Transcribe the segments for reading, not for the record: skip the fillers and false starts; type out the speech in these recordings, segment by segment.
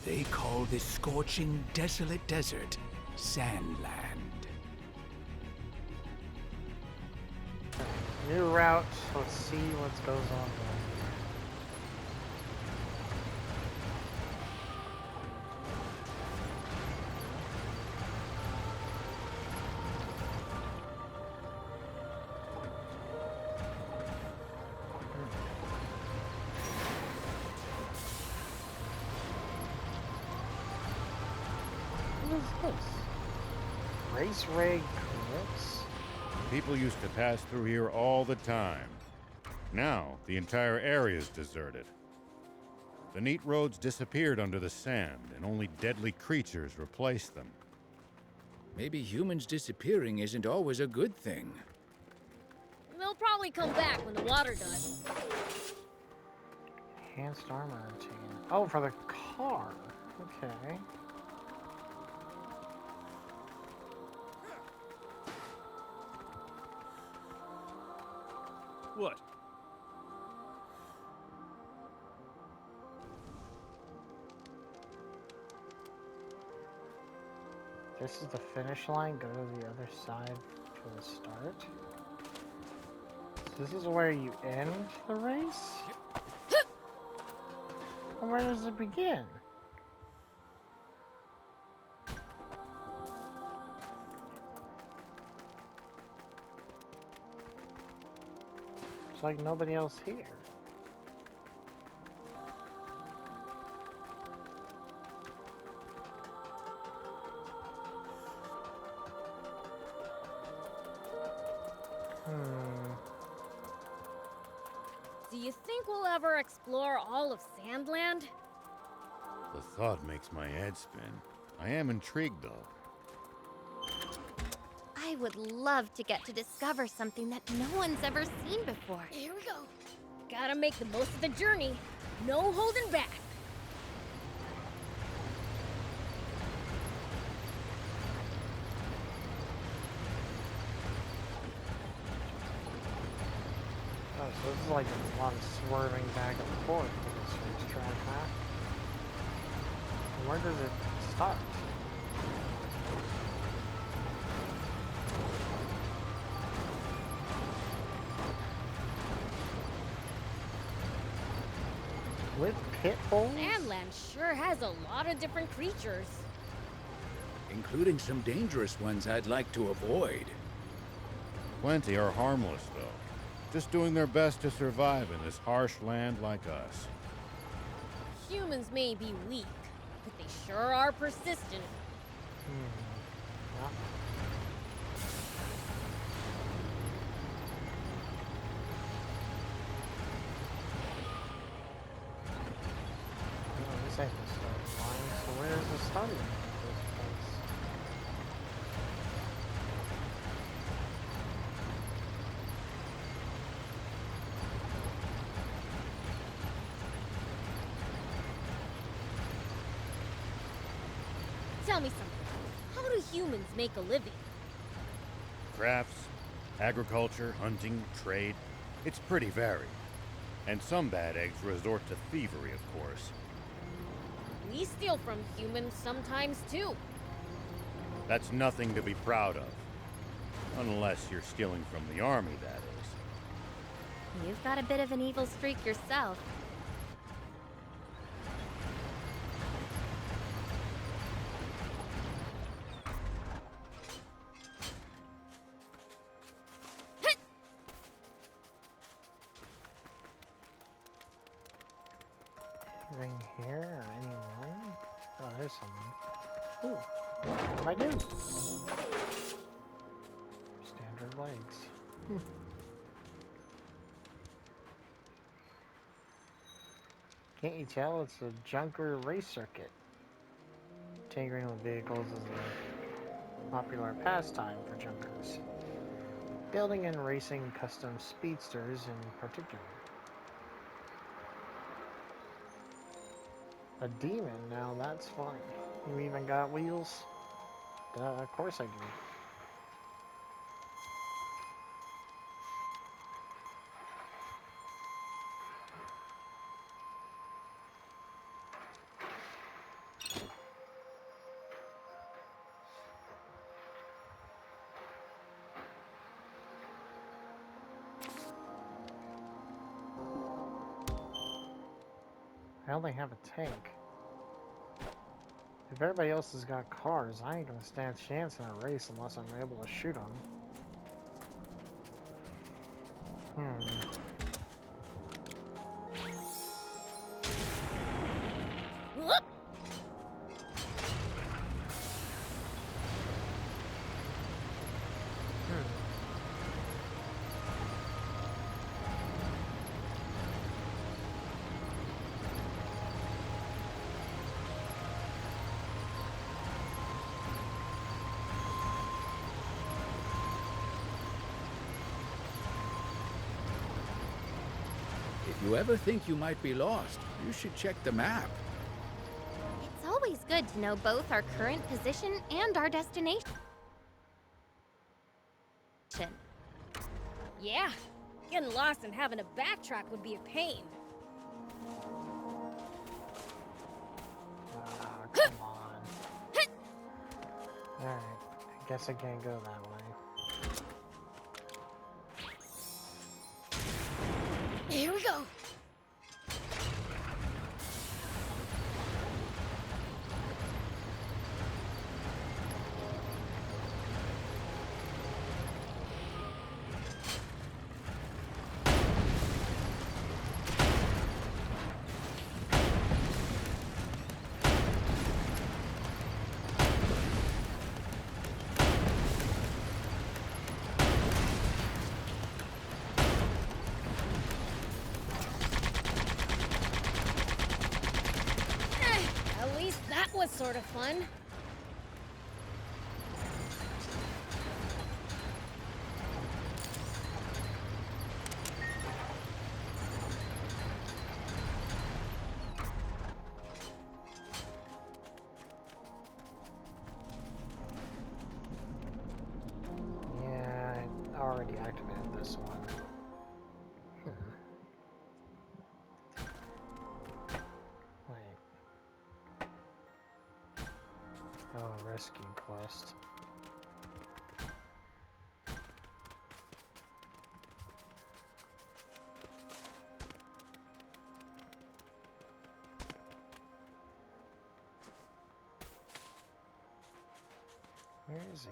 They call this scorching, desolate desert Sandland. New route. Let's see what goes on there. Race rig clips? People used to pass through here all the time. Now, the entire area is deserted. The neat roads disappeared under the sand, and only deadly creatures replaced them. Maybe humans disappearing isn't always a good thing. They'll probably come back when the water does. Enhanced armor routine. Oh, for the car. Okay. What? This is the finish line. Go to the other side for the start. So this is where you end the race? Well, where does it begin? It's like nobody else here. Do you think we'll ever explore all of Sandland? The thought makes my head spin. I am intrigued, though. I would love to get to discover something that no one's ever seen before. Here we go. Gotta make the most of the journey. No holding back. Oh, so this is like a lot of swerving back and forth for this racetrack, huh? And where does it start? With pit holes? Sandland sure has a lot of different creatures. Including some dangerous ones I'd like to avoid. Plenty are harmless, though. Just doing their best to survive in this harsh land like us. Humans may be weak, but they sure are persistent. Yeah. Oh, this ain't the starting line, so where's the starting line of this place? Tell me something. How do humans make a living? Crafts, agriculture, hunting, trade. It's pretty varied. And some bad eggs resort to thievery, of course. We steal from humans sometimes too. That's nothing to be proud of. Unless you're stealing from the army, that is. You've got a bit of an evil streak yourself. Anything here or anyone? Oh, there's someone. Ooh, what do I do? Standard legs. Can't you tell it's a junker race circuit? Tinkering with vehicles is a popular pastime for junkers. Building and racing custom speedsters in particular. A demon? Now that's fun. You even got wheels? Of course I do. I only have a tank. If everybody else has got cars, I ain't gonna stand a chance in a race unless I'm able to shoot them. Whoop! If you ever think you might be lost, you should check the map. It's always good to know both our current position and our destination. Yeah, getting lost and having to backtrack would be a pain. Ah, come on. Alright, I guess I can't go that way. Here we go. At least that was sort of fun. Yeah, I already activated this one. Wait. Oh, rescue quest. Where is he?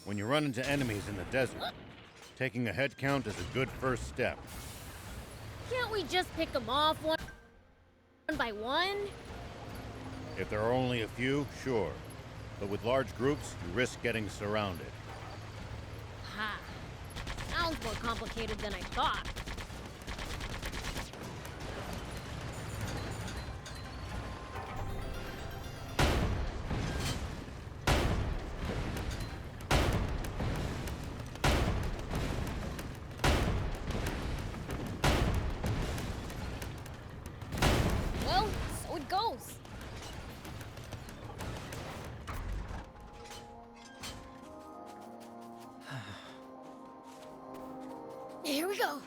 When you run into enemies in the desert, taking a head count is a good first step. Can't we just pick them off one by one? If there are only a few, sure. But with large groups, you risk getting surrounded. Ha. Sounds more complicated than I thought. Well, so it goes. Here we go.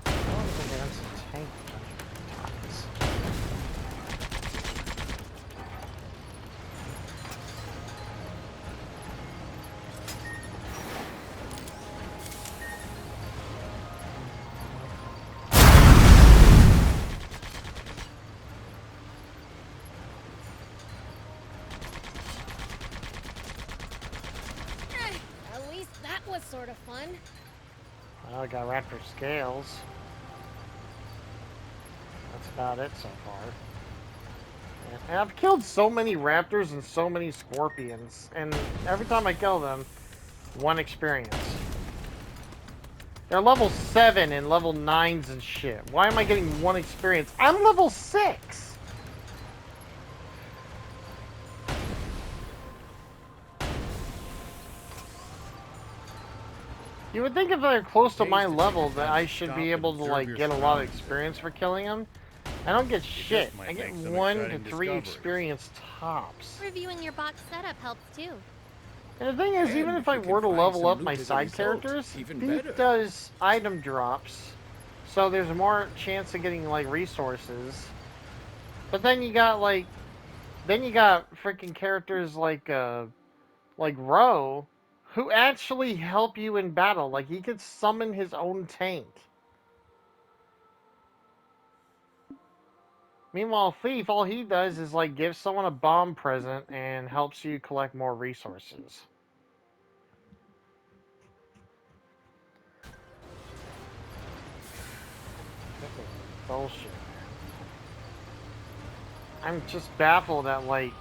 I don't think that's a tank times. At least that was sort of fun. Well, I got raptor scales. That's about it so far. And I've killed so many raptors and so many scorpions, and every time I kill them, 1 experience. They're level 7 and level 9s and shit. Why am I getting 1 experience? I'm level 6! You would think if they're close to my level that I should be able to like get a lot of experience for killing them. I don't get just shit. might I get make some 1 to exciting 3 discoveries. experience tops. Reviewing your box setup helps too. And the thing is, And even if if I you can were to find level some up loot my as a side result, characters, even Thief better. does item drops, so there's more chance of getting like resources. But then you got freaking characters like Ro, who actually help you in battle. Like he could summon his own tank. Meanwhile, Thief, all he does is like give someone a bomb present and helps you collect more resources. This is bullshit, man. I'm just baffled at like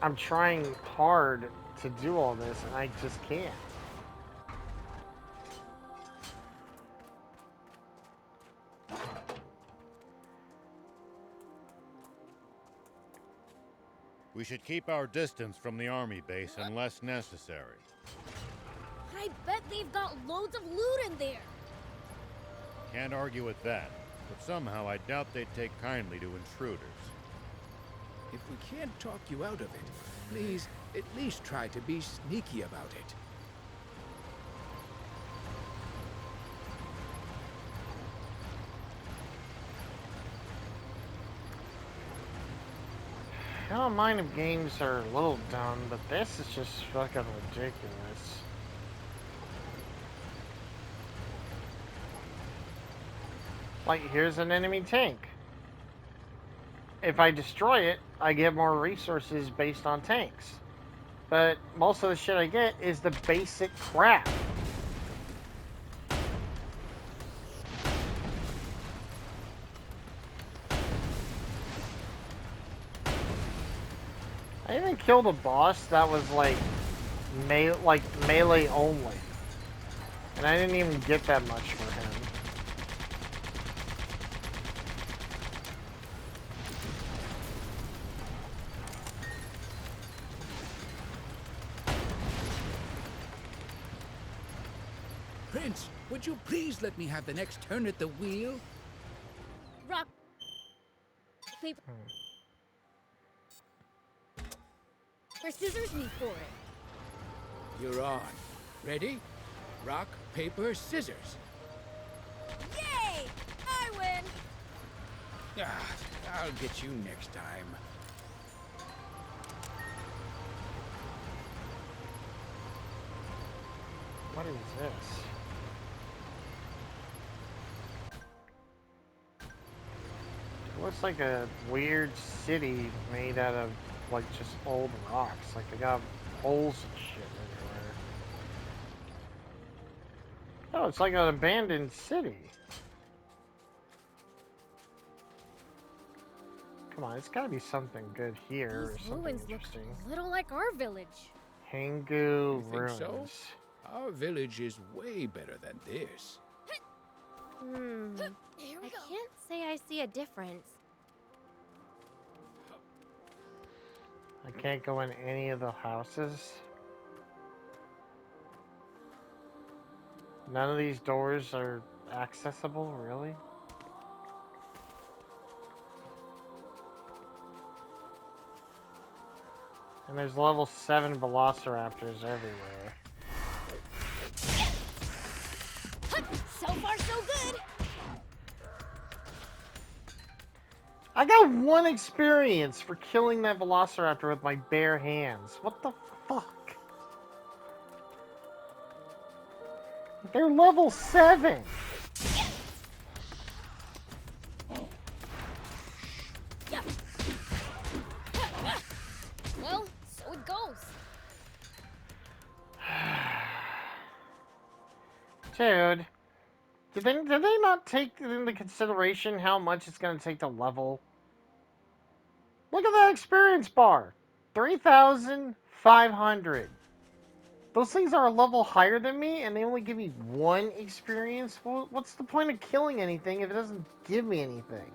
I'm trying hard to do all this and I just can't. We should keep our distance from the army base unless necessary. I bet they've got loads of loot in there. Can't argue with that, but somehow I doubt they'd take kindly to intruders. If we can't talk you out of it, please at least try to be sneaky about it. I don't mind if games are a little dumb, but this is just fucking ridiculous. Like, here's an enemy tank. If I destroy it, I get more resources based on tanks. But most of the shit I get is the basic crap. I even killed a boss that was like melee only. And I didn't even get that much for him. Prince, would you please let me have the next turn at the wheel? Rock, paper, or scissors me for it. You're on. Ready? Rock, paper, scissors. Yay! I win! Ah, I'll get you next time. What is this? It looks like a weird city made out of like just old rocks. Like they got holes and shit everywhere. Oh, it's like an abandoned city. Come on, it's gotta be something good here or These something ruins look interesting. a little like our village. Hangu You think Ruins. so? Our village is way better than this. Here we I go. can't say I see a difference. I can't go in any of the houses. None of these doors are accessible, really? And there's level 7 velociraptors everywhere. So far, so good. I got 1 experience for killing that velociraptor with my bare hands. What the fuck? They're level 7! Yeah. Well, so it goes. Dude, did they not take into consideration how much it's gonna take to level? Look at that experience bar. 3,500. Those things are a level higher than me, and they only give me 1 experience? Well, what's the point of killing anything if it doesn't give me anything?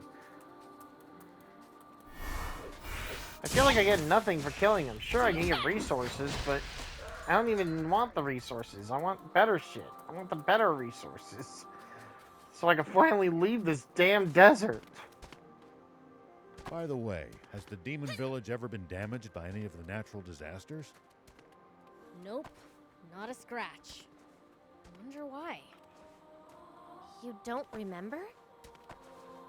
I feel like I get nothing for killing them. Sure, I can get resources, but I don't even want the resources. I want better shit. I want the better resources. So I can finally leave this damn desert. By the way, has the demon village ever been damaged by any of the natural disasters? Nope, not a scratch. I wonder why. You don't remember?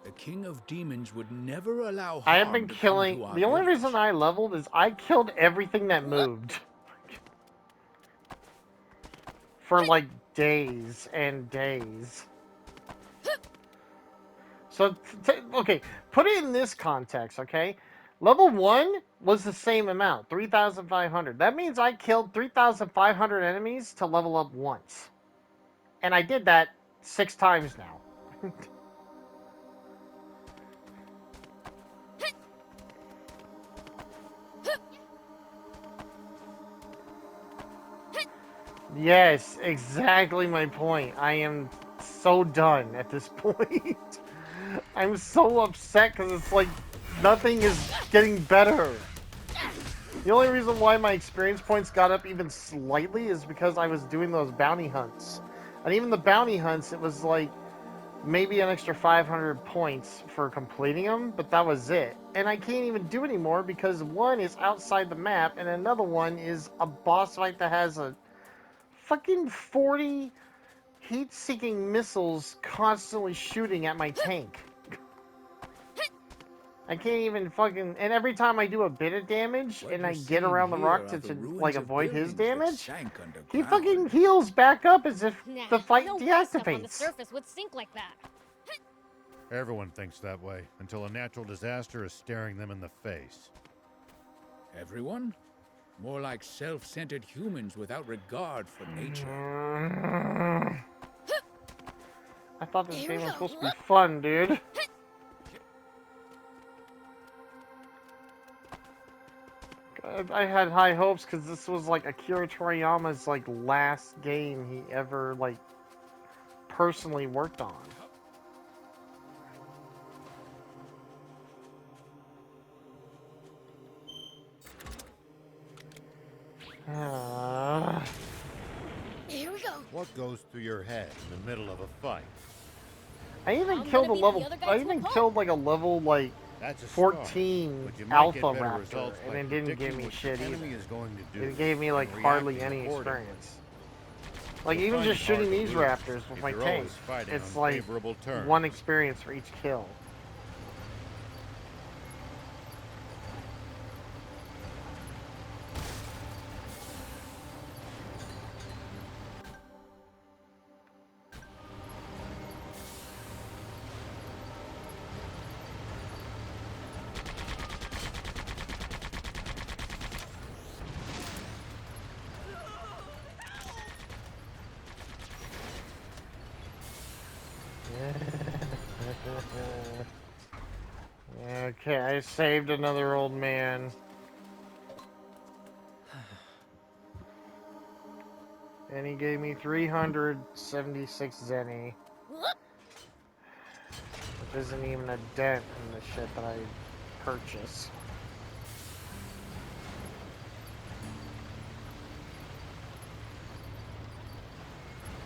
The king of demons would never allow I have harm been to come killing. to our The only village. reason I leveled is I killed everything that moved. For like days and days. So, okay, put it in this context, okay? Level 1 was the same amount, 3,500. That means I killed 3,500 enemies to level up once. And I did that 6 times now. Yes, exactly my point. I am so done at this point. I'm so upset because it's like nothing is getting better. The only reason why my experience points got up even slightly is because I was doing those bounty hunts. And even the bounty hunts, it was like maybe an extra 500 points for completing them, but that was it. And I can't even do anymore because one is outside the map and another one is a boss fight that has a fucking 40 heat-seeking missiles constantly shooting at my tank. I can't even fucking... And every time I do a bit of damage What and you're I get seeing around the here rock are to the ruins like of avoid his buildings that damage, sank he underground. fucking heals back up as if Nah, the fight no way stuff on the deactivates. surface would sink like that. Everyone thinks that way until a natural disaster is staring them in the face. Everyone? More like self-centered humans without regard for nature. I thought this Here game we was go. supposed to be fun, dude. I had high hopes because this was like Akira Toriyama's like last game he ever like personally worked on. Here we go. What goes through your head in the middle of a fight? I even I'm killed a gonna beat level. the other guy I to a even pulp. killed like a level like That's a start, 14 but you might Alpha get better Raptor, results by and it didn't give predicting me what shit the either. enemy is going to do It gave me like and hardly reacting any accordingly. experience. Like You'll even find just it hard shooting to these lose raptors with if my you're tank, always fighting it's on like favorable terms. 1 experience for each kill. Okay, I saved another old man. And he gave me 376 zenny. Which isn't even a dent in the shit that I purchased.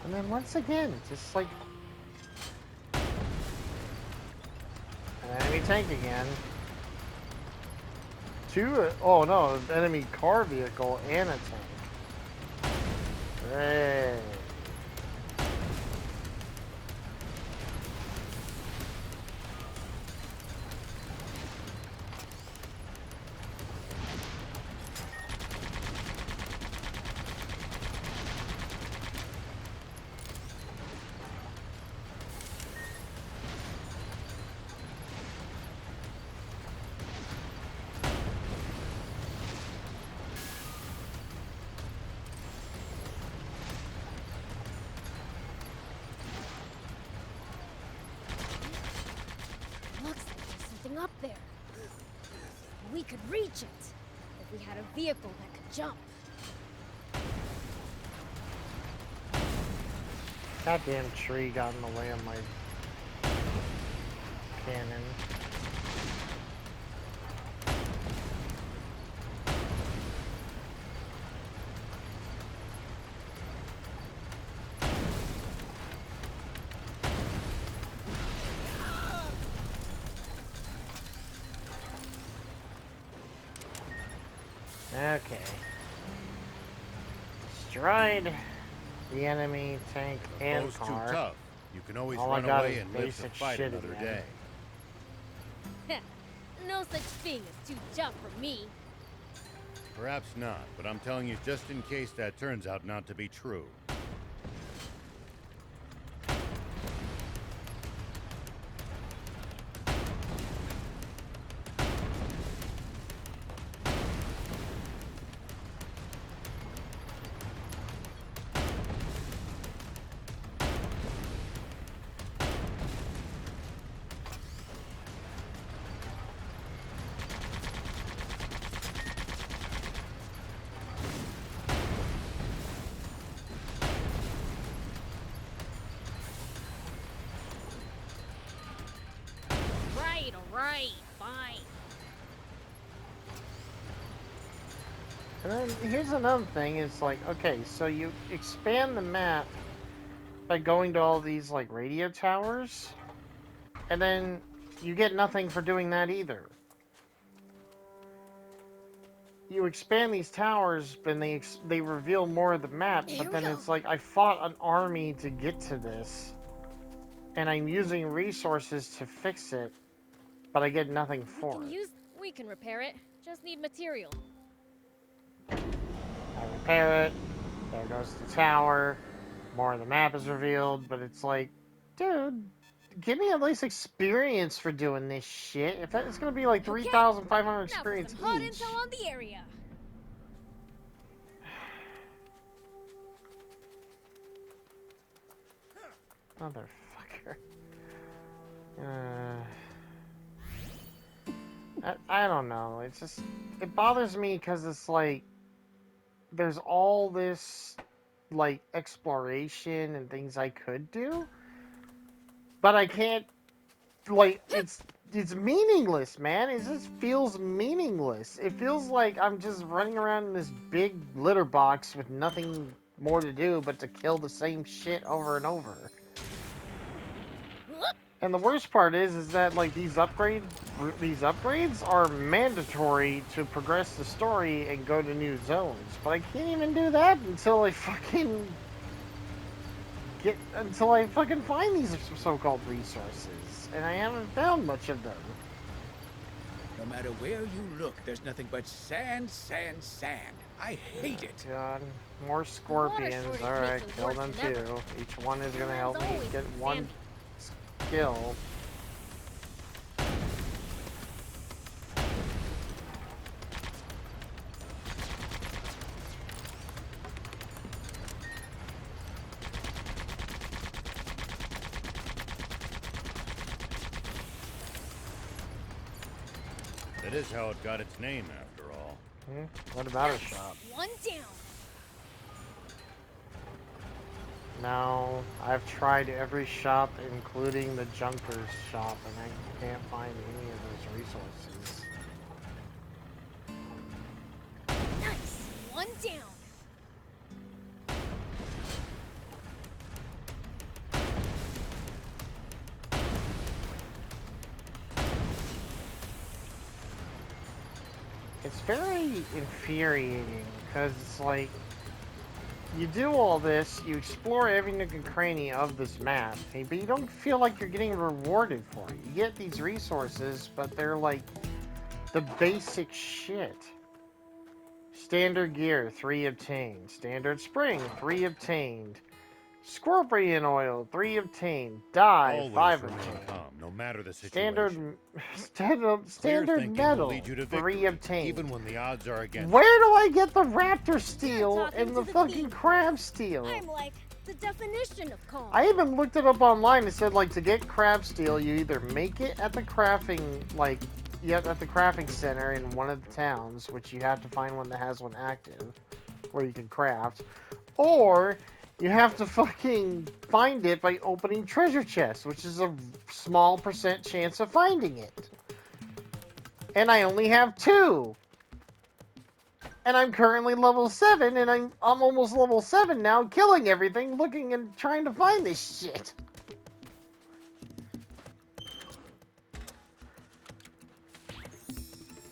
And then once again, it's just like an enemy tank again. Oh no, an enemy car vehicle and a tank. Hey. Looks like there's something up there. We could reach it if we had a vehicle that could jump. Goddamn tree got in the way of my cannon. Okay. Destroyed the enemy tank and Foe's too car. tough. You can always All I run got away is and live to basic fight shit another again. day. No such thing as too tough for me. Perhaps not, but I'm telling you just in case that turns out not to be true. Alright, fine. And then here's another thing, it's like, okay, so you expand the map by going to all these like radio towers, and then you get nothing for doing that either. You expand these towers, and they reveal more of the map, Here but we then go. it's like I fought an army to get to this, and I'm using resources to fix it, but I get nothing for it. We can repair it. Just need material. I repair it, there goes the tower, more of the map is revealed, but it's like, dude, give me at least experience for doing this shit. If it's gonna be like 3,500 Now for experience some hot each. intel on the area. Motherfucker. I don't know. It's just, it bothers me because it's like, there's all this, like, exploration and things I could do, but I can't, like, it's meaningless, man. It just feels meaningless. It feels like I'm just running around in this big litter box with nothing more to do but to kill the same shit over and over. And the worst part is that like these upgrades are mandatory to progress the story and go to new zones. But I can't even do that until I fucking find these so-called resources, and I haven't found much of them. No matter where you look, there's nothing but sand, sand, sand. I hate it. God, more scorpions. All right, kill them too. Each one is gonna help me get one skill. That is how it got its name, after all. What about a shop? One down. No, I've tried every shop, including the Junker's shop, and I can't find any of those resources. Nice. One down. It's very infuriating, because it's like, you do all this, you explore every nook and cranny of this map, but you don't feel like you're getting rewarded for it. You get these resources, but they're like the basic shit. Standard gear, 3 obtained. Standard spring, 3 obtained. Scorpion oil, 3 obtained. Dye, Always 5 remain obtained. calm, no matter the situation. Standard Clear thinking will metal, lead you to 3 victory, obtained. even when the odds are against Where do I get the raptor steel talking and to the the fucking thief. crab steel? I'm like the definition of calm. I even looked it up online. It said like to get crab steel, you either make it at the crafting at the crafting center in one of the towns, which you have to find one that has one active, where you can craft, or you have to fucking find it by opening treasure chests, which is a small % chance of finding it. And I only have 2. And I'm currently level 7, and I'm almost level 7 now, killing everything, looking and trying to find this shit.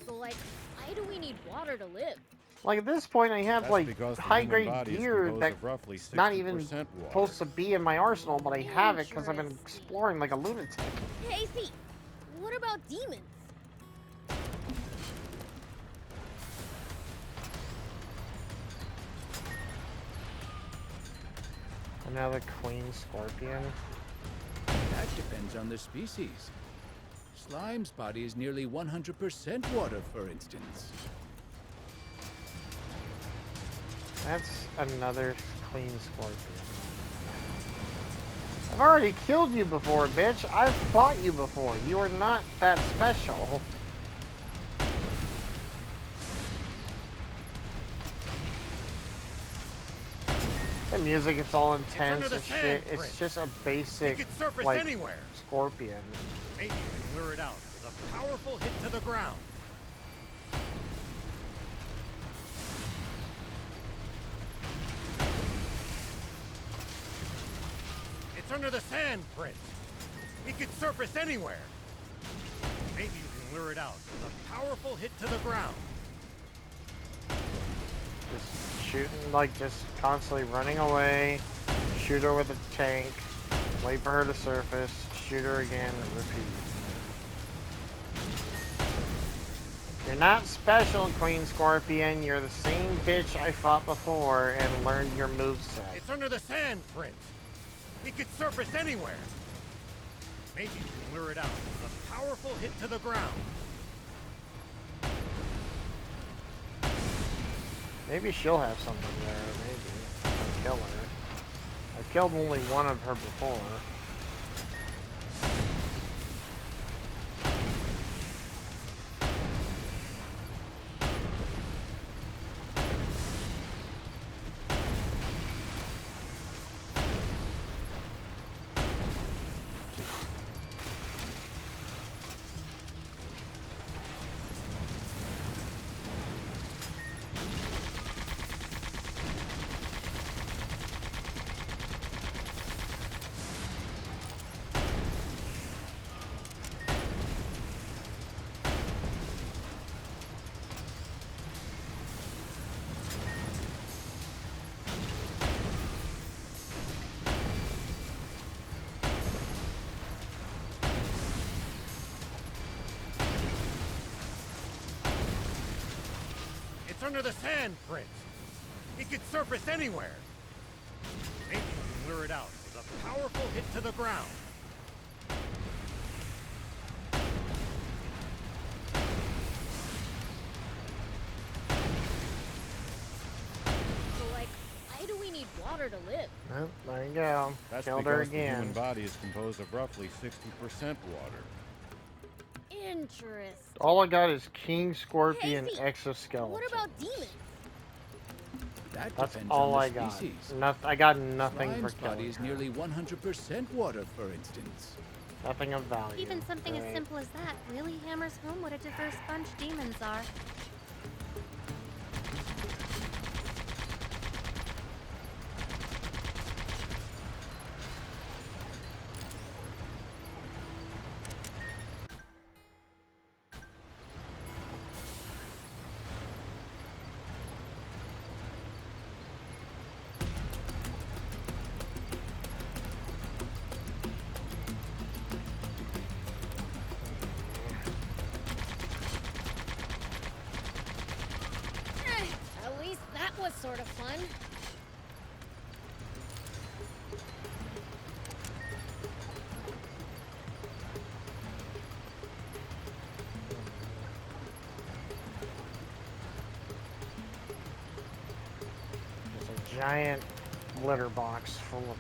So like, why do we need water to live? Like at this point, I have That's like because the high human grade body is gear composed that of roughly not even 60% water. supposed to be in my arsenal, but I have it because I've been exploring like a lunatic. Hey, Thief, what about demons? Another queen scorpion. That depends on the species. Slime's body is nearly 100% water, for instance. That's another queen scorpion. I've already killed you before, bitch. I've fought you before. You are not that special. The music, it's all intense and shit. It's just a basic, like, anywhere. scorpion. Maybe you can lure it out with a powerful hit to the ground. It's under the sand, Prince. It could surface anywhere. Maybe you can lure it out with a powerful hit to the ground. Just shooting, like, just constantly running away. Shoot her with a tank. Wait for her to surface. Shoot her again and repeat. You're not special, Queen Scorpion. You're the same bitch I fought before and learned your moveset. It's under the sand, Prince. It could surface anywhere. Maybe you can lure it out with a powerful hit to the ground. Maybe she'll have something there. Maybe. I'll kill her. I killed only one of her before. It's under the sand, Prince. It could surface anywhere. Maybe you can lure it out with a powerful hit to the ground. So, like, why do we need water to live? Oh, there you go. That's Killed her because the human again. body is composed of roughly 60% water. Interesting. All I got is King Scorpion Hey, Zeke, exoskeleton. What about demons? That That's depends all on I the got. species. I got nothing for Slime's body killing is her. nearly 100% water, for instance. Nothing of value. Even something as Great. simple as that really hammers home what a diverse bunch demons are. At least that was sort of fun. Just a giant litter box full of